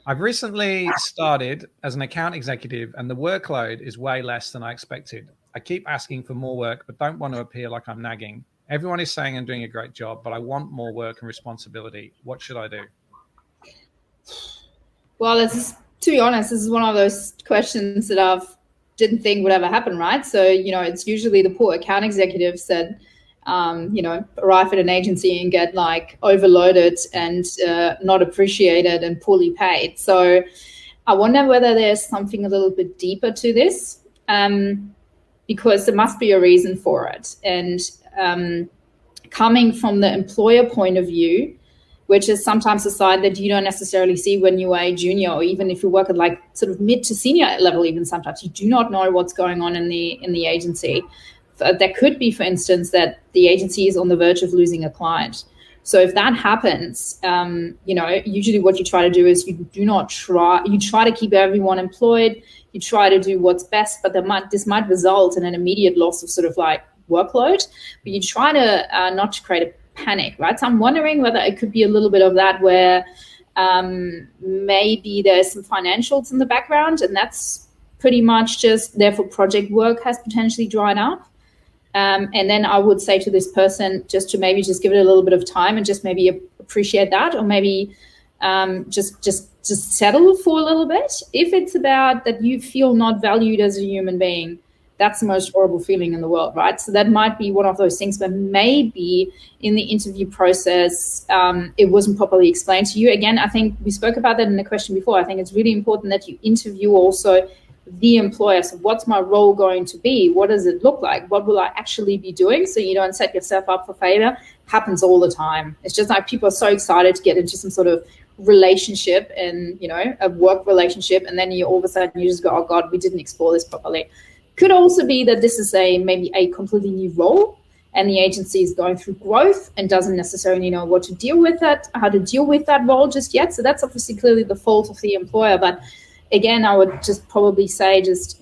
I've recently started as an account executive and the workload is way less than I expected. I keep asking for more work, but don't want to appear like I'm nagging. Everyone is saying I'm doing a great job, but I want more work and responsibility. What should I do? Well, to be honest, this is one of those questions that I didn't think would ever happen, right? So, it's usually the poor account executives that, arrive at an agency and get like overloaded and not appreciated and poorly paid. So I wonder whether there's something a little bit deeper to this, because there must be a reason for it. And coming from the employer point of view, which is sometimes a side that you don't necessarily see when you are a junior, or even if you work at like sort of mid to senior level, even sometimes you do not know what's going on in the agency. There could be, for instance, that the agency is on the verge of losing a client. So if that happens, usually what you try to do is you try to keep everyone employed, you try to do what's best, but this might result in an immediate loss of sort of like workload, but you try to not to create a panic, right? So I'm wondering whether it could be a little bit of that where maybe there's some financials in the background, and that's pretty much just therefore project work has potentially dried up. And then I would say to this person just to maybe just give it a little bit of time and just maybe appreciate that, or maybe just settle for a little bit. If it's about that you feel not valued as a human being, that's the most horrible feeling in the world, right? So that might be one of those things where maybe in the interview process, it wasn't properly explained to you. Again, I think we spoke about that in the question before. I think it's really important that you interview also the employer. So what's my role going to be? What does it look like? What will I actually be doing? So you don't set yourself up for failure. Happens all the time. It's just like people are so excited to get into some sort of relationship and, a work relationship. And then you all of a sudden you just go, oh God, we didn't explore this properly. Could also be that this is maybe a completely new role and the agency is going through growth and doesn't necessarily know how to deal with that role just yet. So that's obviously clearly the fault of the employer. But again, I would just probably say this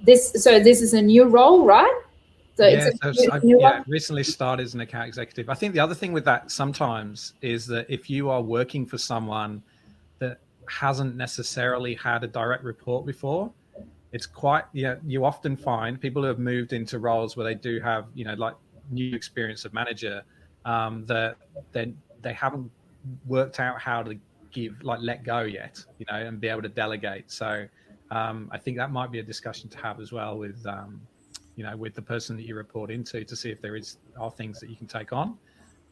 is a new role, right? So recently started as an account executive. I think the other thing with that sometimes is that if you are working for someone that hasn't necessarily had a direct report before, it's quite, you often find people who have moved into roles where they do have, like new experience of manager, that they haven't worked out how to let go yet, and be able to delegate. So I think that might be a discussion to have as well with, with the person that you report into, to see if there are things that you can take on,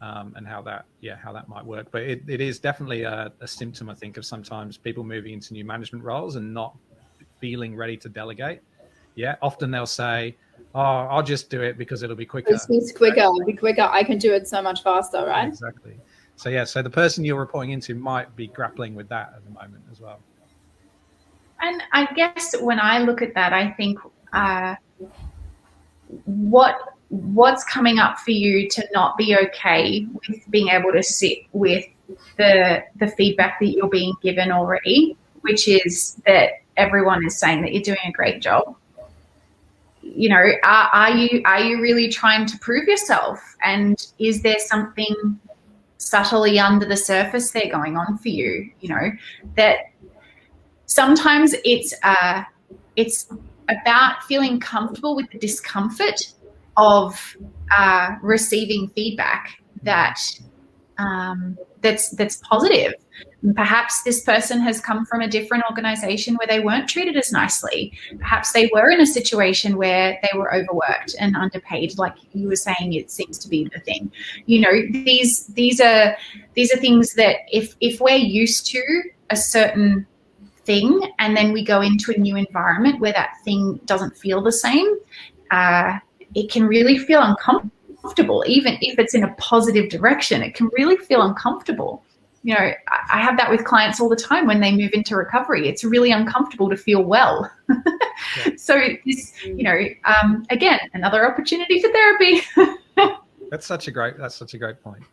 and how that might work. But it is definitely a symptom, I think, of sometimes people moving into new management roles and not feeling ready to delegate. Yeah, often they'll say, oh, I'll just do it because it'll be quicker. It's quicker, it'll be quicker. I can do it so much faster, right? Exactly. So the person you're reporting into might be grappling with that at the moment as well. And I guess when I look at that, I think what's coming up for you to not be okay with being able to sit with the feedback that you're being given already, which is that everyone is saying that you're doing a great job. Are you really trying to prove yourself? And is there something subtly under the surface there going on for you? That sometimes it's about feeling comfortable with the discomfort of receiving feedback that's positive. Perhaps this person has come from a different organization where they weren't treated as nicely. Perhaps they were in a situation where they were overworked and underpaid, like you were saying. It seems to be the thing. These are things that if we're used to a certain thing and then we go into a new environment where that thing doesn't feel the same, it can really feel uncomfortable. Even if it's in a positive direction, it can really feel uncomfortable. I have that with clients all the time when they move into recovery. It's really uncomfortable to feel well. Yeah. So this, again, another opportunity for therapy. That's such a great point.